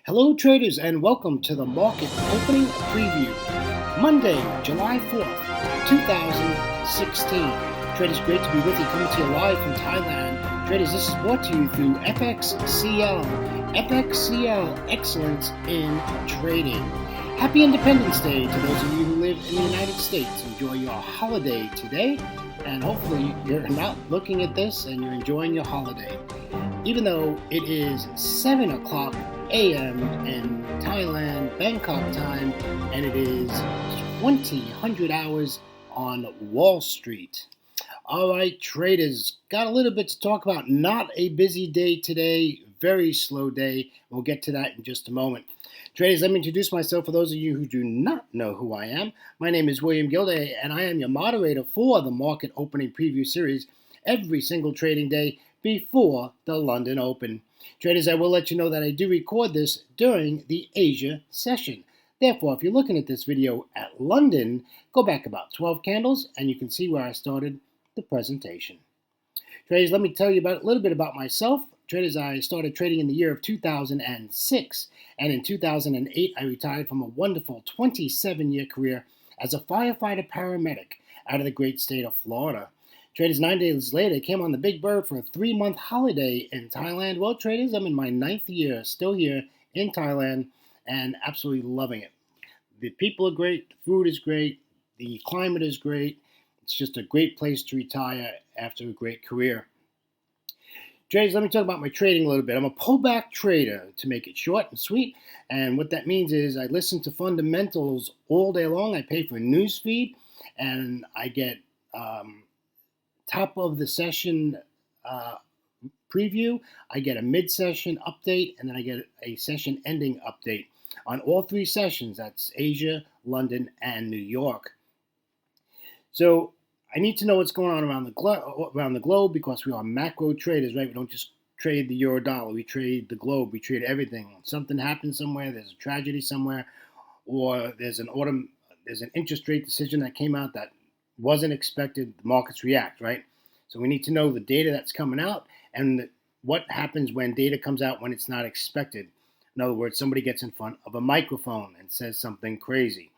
Hello, traders, and welcome to the market opening preview. Monday, July 4th, 2016. Traders, great to be with you, coming to you live from Thailand. Traders, this is brought to you through FXCL. FXCL Excellence in Trading. Happy Independence Day to those of you who live in the United States. Enjoy your holiday today, and hopefully you're not looking at this and you're enjoying your holiday. Even though it is 7 o'clock a.m. in Thailand, Bangkok time, and it is 2000 hours on Wall Street. All right, traders, got a little bit to talk about. Not a busy day today, very slow day. We'll get to that in just a moment. Traders, let me introduce myself for those of you who do not know who I am. My name is William Gilday, and I am your moderator for the Market Opening Preview Series every single trading day before the London Open. Traders, I will let you know that I do record this during the Asia session. Therefore, if you're looking at this video at London, go back about 12 candles and you can see where I started the presentation. Traders, let me tell you a little bit about myself. Traders, I started trading in the year of 2006, and in 2008 I retired from a wonderful 27-year career as a firefighter paramedic out of the great state of Florida. Traders, 9 days later, I came on the Big Bird for a 3-month holiday in Thailand. Well, traders, I'm in my 9th year, still here in Thailand, and absolutely loving it. The people are great, the food is great, the climate is great. It's just a great place to retire after a great career. Traders, let me talk about my trading a little bit. I'm a pullback trader, to make it short and sweet. And what that means is I listen to fundamentals all day long. I pay for a news feed, and I get top of the session preview, I get a mid-session update, and then I get a session ending update on all 3 sessions. That's Asia, London, and New York. So I need to know what's going on around the globe because we are macro traders, right? We don't just trade the euro dollar. We trade the globe. We trade everything. Something happens somewhere. There's a tragedy somewhere, or there's an interest rate decision that came out that wasn't expected. The markets react, right? So we need to know the data that's coming out and what happens when data comes out when it's not expected. In other words, somebody gets in front of a microphone and says something crazy,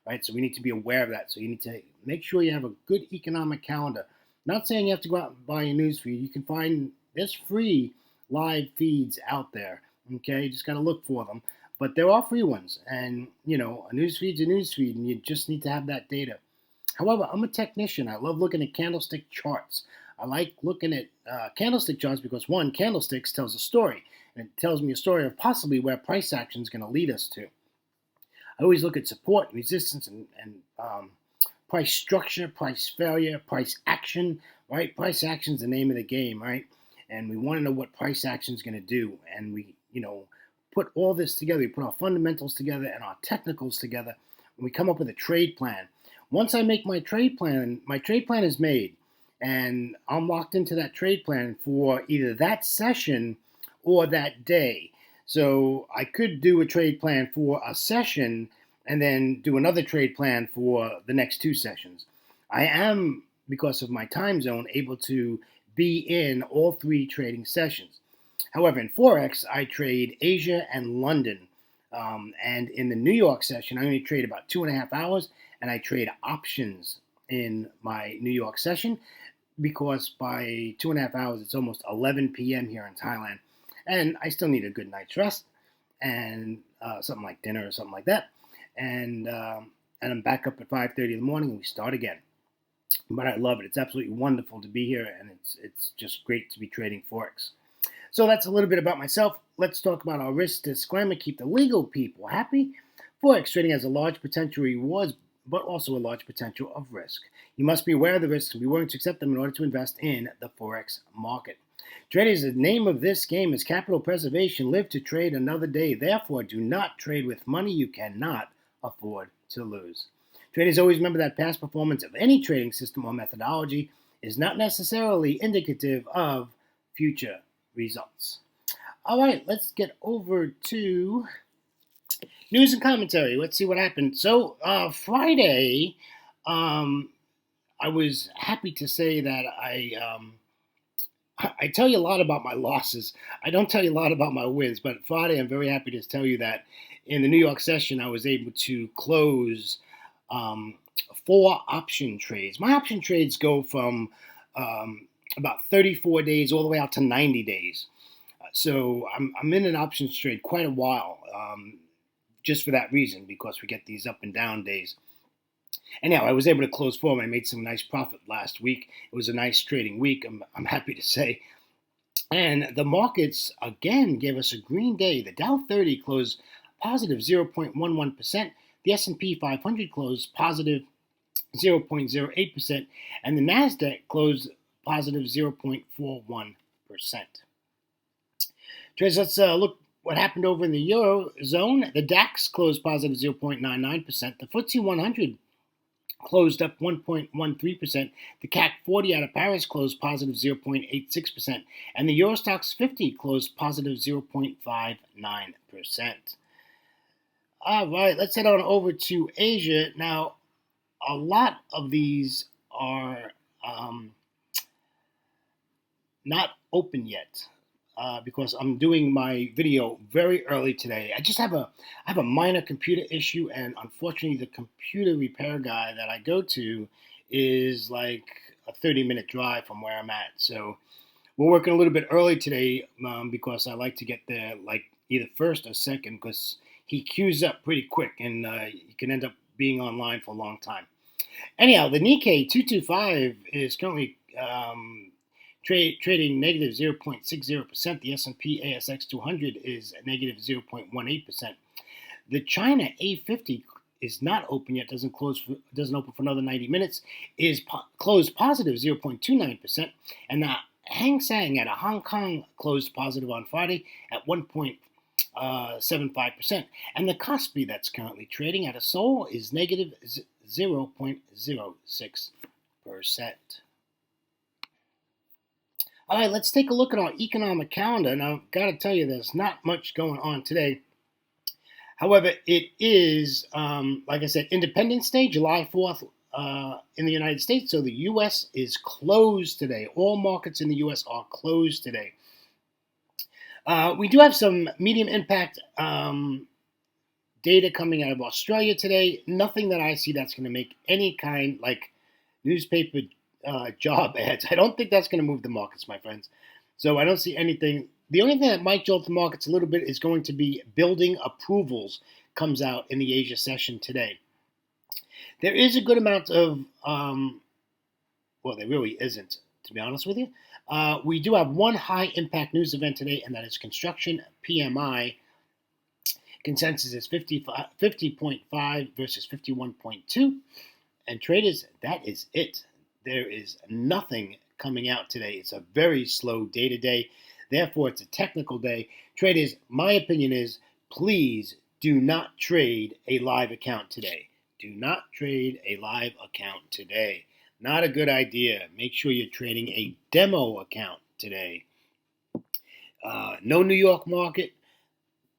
right? So we need to be aware of that. So you need to make sure you have a good economic calendar. Not saying you have to go out and buy a news feed. You can find, there's free live feeds out there, okay? You just got to look for them. But there are free ones. And, a news feed's a news feed, and you just need to have that data. However, I'm a technician. I love looking at candlestick charts. I like looking at candlestick charts because, one, candlesticks tells a story. And it tells me a story of possibly where price action is going to lead us to. I always look at support, resistance, and price structure, price failure, price action, right? Price action is the name of the game, right? And we want to know what price action is going to do. And we, put all this together. We put our fundamentals together and our technicals together, and we come up with a trade plan. Once I make my trade plan is made, and I'm locked into that trade plan for either that session or that day. So I could do a trade plan for a session and then do another trade plan for the next 2 sessions. I am, because of my time zone, able to be in all 3 trading sessions. However, in Forex, I trade Asia and London. And in the New York session, I only trade about 2.5 hours, and I trade options in my New York session because by 2.5 hours, it's almost 11 p.m. here in Thailand. And I still need a good night's rest and something like dinner or something like that. And I'm back up at 5:30 in the morning, and we start again. But I love it. It's absolutely wonderful to be here, and it's just great to be trading Forex. So that's a little bit about myself. Let's talk about our risk disclaimer. Keep the legal people happy. Forex trading has a large potential rewards, but also a large potential of risk. You must be aware of the risks and be willing to accept them in order to invest in the Forex market. Traders, the name of this game is capital preservation. Live to trade another day. Therefore, do not trade with money you cannot afford to lose. Traders, always remember that past performance of any trading system or methodology is not necessarily indicative of future results. All right, let's get over to news and commentary. Let's see what happened. So Friday, I was happy to say that I I tell you a lot about my losses. I don't tell you a lot about my wins, but Friday, I'm very happy to tell you that in the New York session, I was able to close um, 4 option trades. My option trades go from about 34 days all the way out to 90 days. So I'm in an options trade quite a while, just for that reason, because we get these up and down days. Anyhow, I was able to close 4. I made some nice profit last week. It was a nice trading week, I'm happy to say. And the markets again gave us a green day. The Dow 30 closed positive 0.11%. The S&P 500 closed positive 0.08%, and the Nasdaq closed positive 0.41%. Traders, let's look what happened over in the Eurozone. The DAX closed positive 0.99%. The FTSE 100 closed up 1.13%. The CAC 40 out of Paris closed positive 0.86%. And the Eurostoxx 50 closed positive 0.59%. All right, let's head on over to Asia. Now, a lot of these are not open yet. Because I'm doing my video very early today. I have a minor computer issue, and unfortunately, the computer repair guy that I go to is like a 30-minute drive from where I'm at. So we're working a little bit early today because I like to get there like either first or second because he queues up pretty quick, and you can end up being online for a long time. Anyhow, the Nikkei 225 is currently trading negative 0.60%. The S&P ASX 200 is negative 0.18%. The China A50 is not open yet, doesn't open for another 90 minutes, is closed positive 0.29%. And the Hang Seng at a Hong Kong closed positive on Friday at 1.75%. And the Kospi that's currently trading at a Seoul is negative 0.06%. All right, let's take a look at our economic calendar. Now, I've got to tell you, there's not much going on today. However, it is, like I said, Independence Day, July 4th in the United States. So the U.S. is closed today. All markets in the U.S. are closed today. We do have some medium impact data coming out of Australia today. Nothing that I see that's going to make any kind like newspaper job ads. I don't think that's going to move the markets, my friends. So I don't see anything. The only thing that might jolt the markets a little bit is going to be building approvals comes out in the Asia session today. There is a good amount of, well, there really isn't, to be honest with you. We do have one high impact news event today, and that is construction PMI. Consensus is 50.5 versus 51.2. And traders, that is it. There is nothing coming out today. It's a very slow day today. Therefore, it's a technical day. Traders, my opinion is please do not trade a live account today. Do not trade a live account today. Not a good idea. Make sure you're trading a demo account today. No New York market.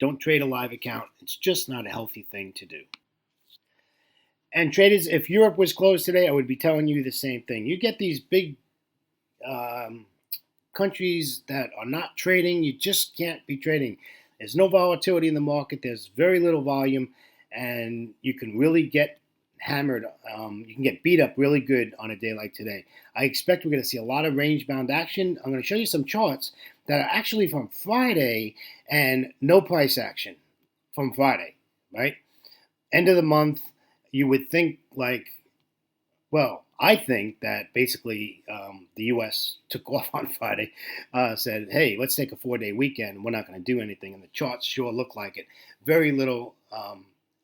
Don't trade a live account. It's just not a healthy thing to do. And traders, if Europe was closed today, I would be telling you the same thing. You get these big countries that are not trading, you just can't be trading. There's no volatility in the market. There's very little volume, and you can really get hammered. You can get beat up really good on a day like today. I expect we're going to see a lot of range-bound action. I'm going to show you some charts that are actually from Friday and no price action from Friday, right? End of the month. You would think I think that basically the U.S. took off on Friday, said, hey, let's take a 4-day weekend. We're not going to do anything. And the charts sure look like it. Very little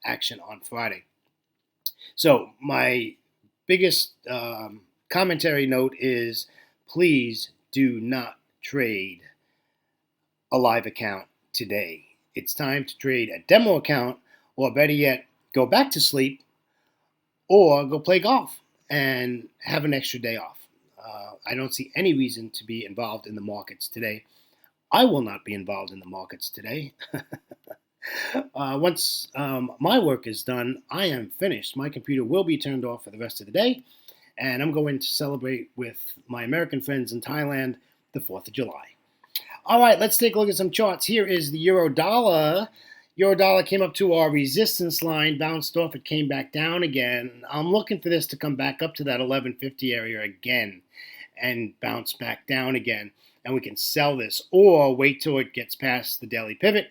action on Friday. So my biggest commentary note is please do not trade a live account today. It's time to trade a demo account, or better yet, go back to sleep or go play golf and have an extra day off. I don't see any reason to be involved in the markets today. I will not be involved in the markets today. Once my work is done, I am finished. My computer will be turned off for the rest of the day, and I'm going to celebrate with my American friends in Thailand the 4th of July. All right, let's take a look at some charts. Here is the euro dollar. Euro dollar came up to our resistance line, bounced off, it came back down again. I'm looking for this to come back up to that 1150 area again and bounce back down again. And we can sell this or wait till it gets past the daily pivot,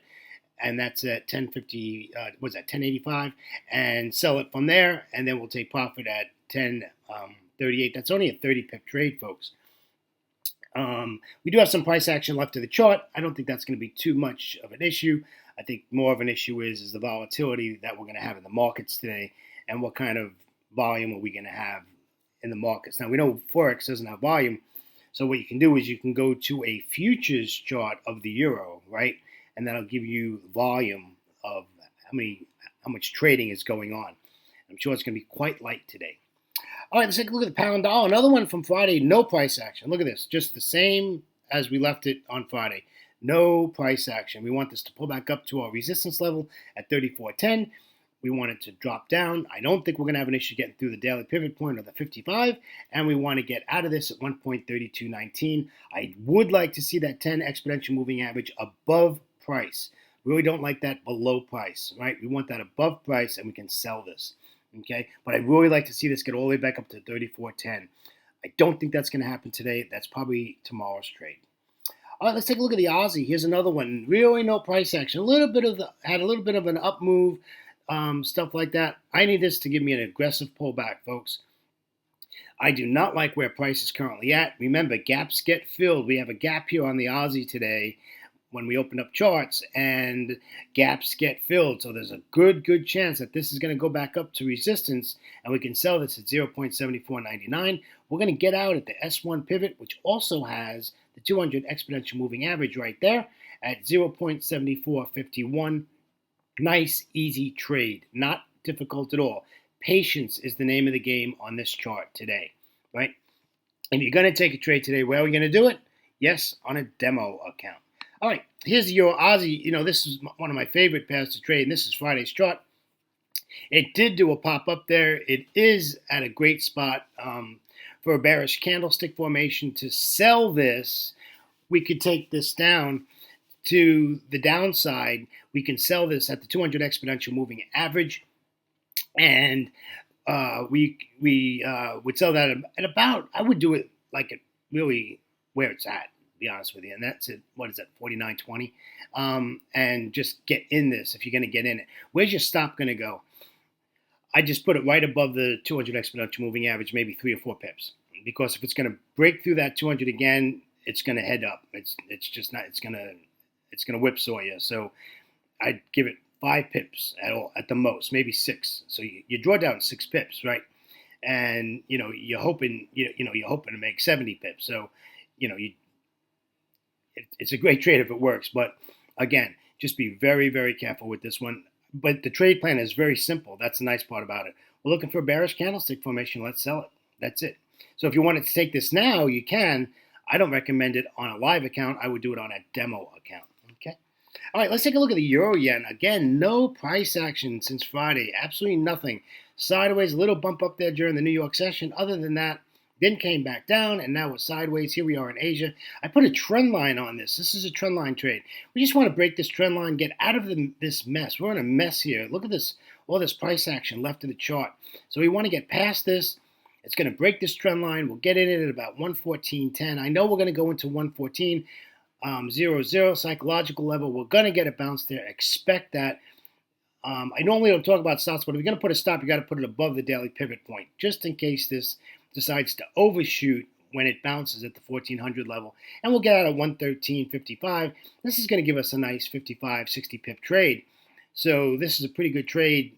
and that's at 1050, what's that, 1085, and sell it from there, and then we'll take profit at 1038. That's only a 30 pip trade, folks. We do have some price action left to the chart. I don't think that's going to be too much of an issue. I think more of an issue is the volatility that we're going to have in the markets today, and what kind of volume are we going to have in the markets. Now, we know Forex doesn't have volume, so what you can do is you can go to a futures chart of the euro, right? And that'll give you volume of how much trading is going on. I'm sure it's going to be quite light today. All right, let's take a look at the pound dollar. Another one from Friday, no price action. Look at this, just the same as we left it on Friday. No price action. We want this to pull back up to our resistance level at 34.10. We want it to drop down. I don't think we're going to have an issue getting through the daily pivot point of the 55, and we want to get out of this at 1.3219. I would like to see that 10 exponential moving average above price. We really don't like that below price, right? We want that above price, and we can sell this, okay? But I'd really like to see this get all the way back up to 34.10. I don't think that's going to happen today. That's probably tomorrow's trade. All right, let's take a look at the Aussie. Here's another one. Really no price action. Had a little bit of an up move. Stuff like that. I need this to give me an aggressive pullback, folks. I do not like where price is currently at. Remember, gaps get filled. We have a gap here on the Aussie today when we open up charts, and gaps get filled. So there's a good chance that this is going to go back up to resistance, and we can sell this at 0.7499. We're going to get out at the S1 pivot, which also has the 200 exponential moving average right there at 0.7451. Nice, easy trade. Not difficult at all. Patience is the name of the game on this chart today, right? If you're going to take a trade today, where are we going to do it? Yes, on a demo account. All right, here's your Aussie. You know, this is one of my favorite pairs to trade, and this is Friday's chart. It did do a pop-up there. It is at a great spot for a bearish candlestick formation. To sell this, we could take this down to the downside. We can sell this at the 200 exponential moving average, and we would sell that at about, I would do it like it really where it's at, to be honest with you, and that's at, what is that, 49.20, and just get in this if you're going to get in it. Where's your stop going to go? I just put it right above the 200 exponential moving average, maybe 3 or 4 pips, because if it's going to break through that 200 again, it's going to head up. It's just not. It's going to whipsaw you. So I'd give it 5 pips at the most, maybe 6. So you draw down 6 pips, right? And you're hoping you're hoping to make 70 pips. So it's a great trade if it works. But again, just be very careful with this one. But the trade plan is very simple. That's the nice part about it. We're looking for a bearish candlestick formation. Let's sell it. That's it. So if you wanted to take this now, you can. I don't recommend it on a live account. I would do it on a demo account. Okay. All right, let's take a look at the euro yen. Again, no price action since Friday. Absolutely nothing. Sideways, a little bump up there during the New York session. Other than that, then came back down, and now we're sideways. Here we are in Asia. I put a trend line on this. This is a trend line trade. We just want to break this trend line, get out of this mess. We're in a mess here. Look at this, all this price action left of the chart. So we want to get past this. It's going to break this trend line. We'll get in it at about 114.10. I know we're going to go into 114.00 psychological level. We're going to get a bounce there. Expect that. I normally don't talk about stops, but if you're going to put a stop, you got to put it above the daily pivot point, just in case this decides to overshoot when it bounces at the 1400 level. And we'll get out at 113.55. This is going to give us a nice 55, 60 pip trade. So this is a pretty good trade.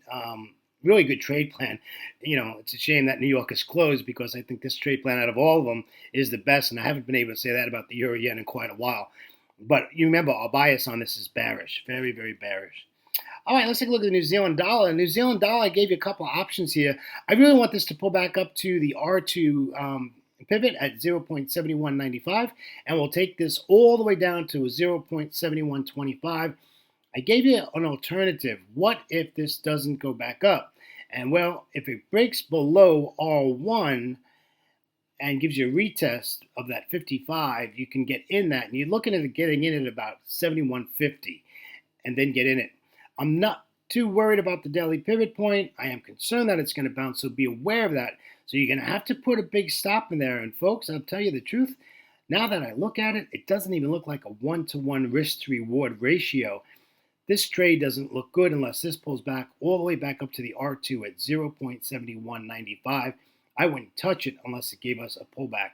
Really good trade plan. It's a shame that New York is closed, because I think this trade plan out of all of them is the best, and I haven't been able to say that about the euro yen in quite a while. But you remember, our bias on this is bearish, very bearish. All right, let's take a look at the New Zealand dollar. New Zealand dollar, I gave you a couple of options here. I really want this to pull back up to the R2 pivot at 0.7195, and we'll take this all the way down to 0.7125. I gave you an alternative. What if this doesn't go back up? And well, if it breaks below R1 and gives you a retest of that 55, you can get in that, and you're looking at getting in at about 71.50 and then get in it. I'm not too worried about the daily pivot point. I am concerned that it's going to bounce, so be aware of that. So you're going to have to put a big stop in there. And folks, I'll tell you the truth, now that I look at it, it doesn't even look like a 1-to-1 risk to reward ratio. This trade doesn't look good unless this pulls back all the way back up to the R2 at 0.7195. I wouldn't touch it unless it gave us a pullback.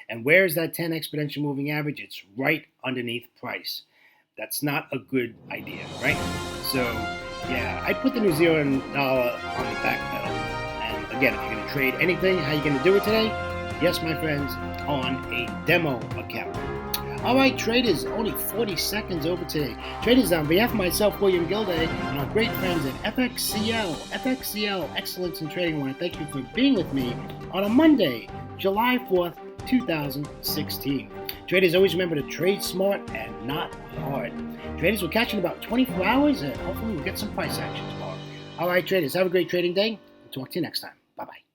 And where's that 10 exponential moving average? It's right underneath price. That's not a good idea, right? So, yeah, I'd put the New Zealand dollar on the back pedal. And again, if you're going to trade anything, how are you going to do it today? Yes, my friends, on a demo account. All right, traders, only 40 seconds over today. Traders, on behalf of myself, William Gilday, and our great friends at FXCL Excellence in Trading, I want to thank you for being with me on a Monday, July 4th, 2016. Traders, always remember to trade smart and not hard. Traders, we'll catch you in about 24 hours, and hopefully we'll get some price action tomorrow. All right, traders, have a great trading day. We'll talk to you next time. Bye-bye.